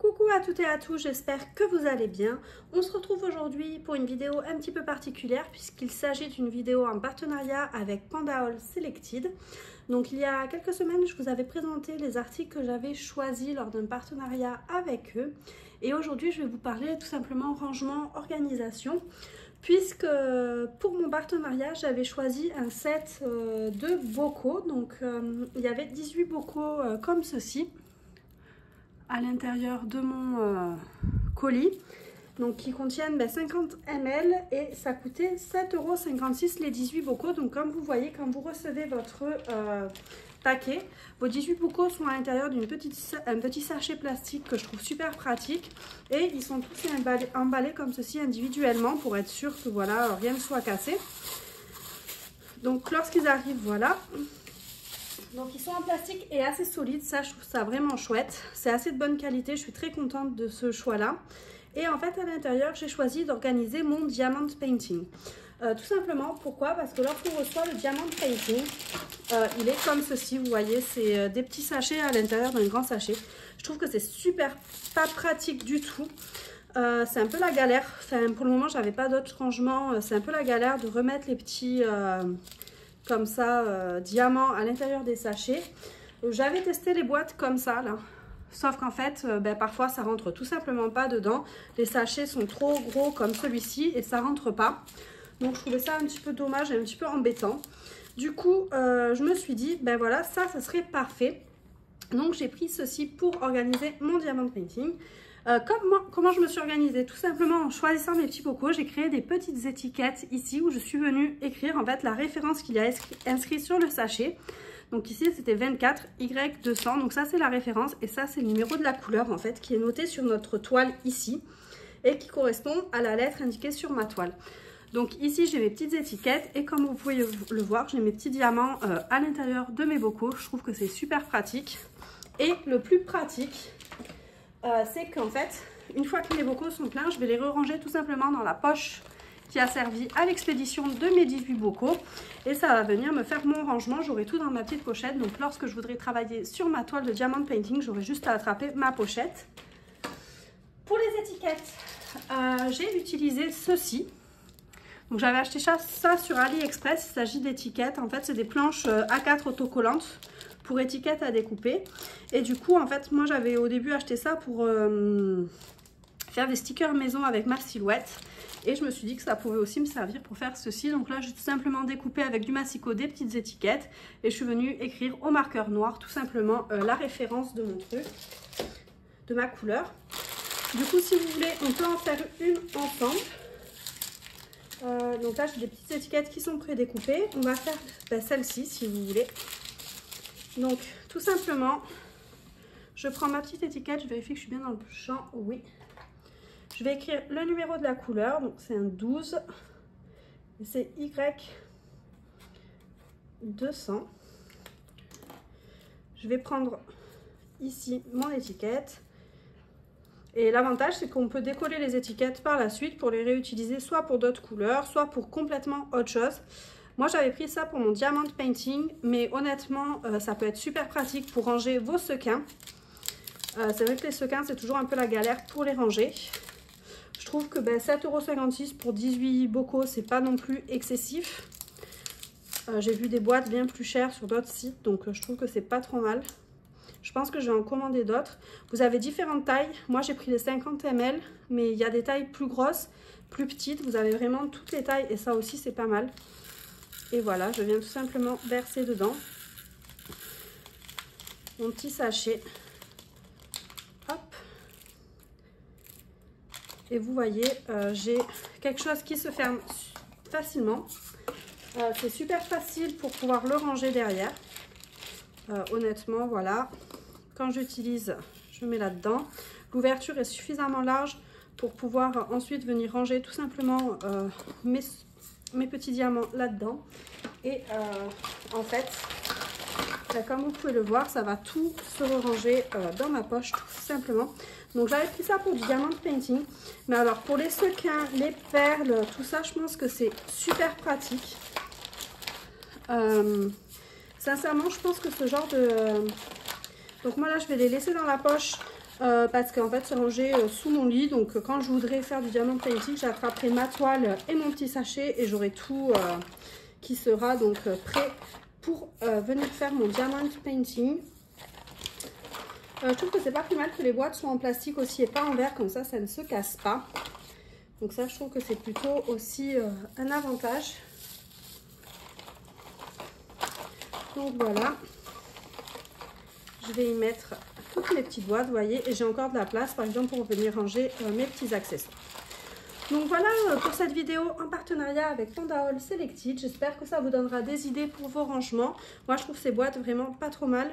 Coucou à toutes et à tous, j'espère que vous allez bien. On se retrouve aujourd'hui pour une vidéo un petit peu particulière puisqu'il s'agit d'une vidéo en partenariat avec Panda Haul Selected. Donc il y a quelques semaines, je vous avais présenté les articles que j'avais choisis lors d'un partenariat avec eux. Et aujourd'hui, je vais vous parler tout simplement rangement, organisation. Puisque pour mon partenariat, j'avais choisi un set de bocaux. Donc il y avait 18 bocaux comme ceci à l'intérieur de mon colis, donc qui contiennent 50 ml et ça coûtait 7,56 € les 18 bocaux. Donc comme vous voyez, quand vous recevez votre paquet, vos 18 bocaux sont à l'intérieur d'un petit sachet plastique que je trouve super pratique, et ils sont tous emballés comme ceci individuellement pour être sûr que voilà, rien ne soit cassé. Donc lorsqu'ils arrivent, voilà. Donc ils sont en plastique et assez solides, ça je trouve ça vraiment chouette, c'est assez de bonne qualité, je suis très contente de ce choix là. Et en fait à l'intérieur j'ai choisi d'organiser mon diamond painting. Tout simplement, pourquoi? Parce que lorsqu'on reçoit le diamond painting, il est comme ceci, vous voyez, c'est des petits sachets à l'intérieur d'un grand sachet. Je trouve que c'est super pas pratique du tout. C'est un peu la galère, enfin pour le moment j'avais pas d'autres rangements, c'est un peu la galère de remettre les petits comme ça, diamants à l'intérieur des sachets. J'avais testé les boîtes comme ça là, sauf qu'en fait parfois ça rentre tout simplement pas dedans. Les sachets sont trop gros comme celui-ci et ça rentre pas, donc je trouvais ça un petit peu dommage et un petit peu embêtant. Du coup je me suis dit voilà, ça serait parfait. Donc j'ai pris ceci pour organiser mon diamond painting. Comment je me suis organisée? Tout simplement en choisissant mes petits bocaux, j'ai créé des petites étiquettes ici où je suis venue écrire en fait la référence qu'il y a inscrit sur le sachet. Donc ici c'était 24 Y200, donc ça c'est la référence et ça c'est le numéro de la couleur en fait qui est noté sur notre toile ici et qui correspond à la lettre indiquée sur ma toile. Donc ici j'ai mes petites étiquettes et comme vous pouvez le voir, j'ai mes petits diamants à l'intérieur de mes bocaux. Je trouve que c'est super pratique. Et le plus pratique, c'est qu'en fait, une fois que mes bocaux sont pleins, je vais les ranger tout simplement dans la poche qui a servi à l'expédition de mes 18 bocaux. Et ça va venir me faire mon rangement. J'aurai tout dans ma petite pochette. Donc lorsque je voudrais travailler sur ma toile de diamond painting, j'aurai juste à attraper ma pochette. Pour les étiquettes, j'ai utilisé ceci. Donc j'avais acheté ça sur AliExpress. Il s'agit d'étiquettes. En fait, c'est des planches A4 autocollantes pour étiquettes à découper. Et du coup en fait moi j'avais au début acheté ça pour faire des stickers maison avec ma silhouette, et je me suis dit que ça pouvait aussi me servir pour faire ceci. Donc là j'ai tout simplement découpé avec du massicot des petites étiquettes et je suis venue écrire au marqueur noir tout simplement la référence de mon truc, de ma couleur. Du coup si vous voulez on peut en faire une ensemble. Donc là j'ai des petites étiquettes qui sont prédécoupées. On va faire celle-ci si vous voulez. Donc tout simplement, je prends ma petite étiquette, je vérifie que je suis bien dans le champ, oui. Je vais écrire le numéro de la couleur, donc c'est un 12, et c'est Y200. Je vais prendre ici mon étiquette. Et l'avantage, c'est qu'on peut décoller les étiquettes par la suite pour les réutiliser soit pour d'autres couleurs, soit pour complètement autre chose. Moi, j'avais pris ça pour mon diamond painting, mais honnêtement, ça peut être super pratique pour ranger vos sequins. C'est vrai que les sequins, c'est toujours un peu la galère pour les ranger. Je trouve que 7,56 € pour 18 bocaux, c'est pas non plus excessif. J'ai vu des boîtes bien plus chères sur d'autres sites, donc je trouve que c'est pas trop mal. Je pense que je vais en commander d'autres. Vous avez différentes tailles. Moi, j'ai pris les 50 ml, mais il y a des tailles plus grosses, plus petites. Vous avez vraiment toutes les tailles et ça aussi, c'est pas mal. Et voilà, je viens tout simplement verser dedans mon petit sachet. Hop. Et vous voyez, j'ai quelque chose qui se ferme facilement. C'est super facile pour pouvoir le ranger derrière. Honnêtement, voilà. Quand j'utilise, je mets là-dedans. L'ouverture est suffisamment large pour pouvoir ensuite venir ranger tout simplement mes petits diamants là-dedans. Et en fait, comme vous pouvez le voir, ça va tout se ranger dans ma poche tout simplement. Donc j'avais pris ça pour du diamond painting, mais alors pour les sequins, les perles, tout ça, je pense que c'est super pratique. Sincèrement, je pense que ce genre de... Donc moi là, je vais les laisser dans la poche parce qu'en fait c'est rangé sous mon lit, donc quand je voudrais faire du diamond painting, j'attraperai ma toile et mon petit sachet et j'aurai tout qui sera donc prêt pour venir faire mon diamond painting. Je trouve que c'est pas plus mal que les boîtes soient en plastique aussi et pas en verre, comme ça ne se casse pas. Donc ça je trouve que c'est plutôt aussi un avantage. Donc voilà, je vais y mettre toutes mes petites boîtes, vous voyez, et j'ai encore de la place par exemple pour venir ranger mes petits accessoires. Donc voilà pour cette vidéo en partenariat avec Panda Haul Selected. J'espère que ça vous donnera des idées pour vos rangements. Moi je trouve ces boîtes vraiment pas trop mal.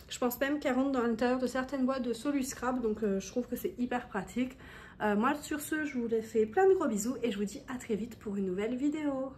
Je pense même qu'elles rentrent dans l'intérieur de certaines boîtes de Soluscrap, donc je trouve que c'est hyper pratique. Moi sur ce, je vous fais plein de gros bisous et je vous dis à très vite pour une nouvelle vidéo.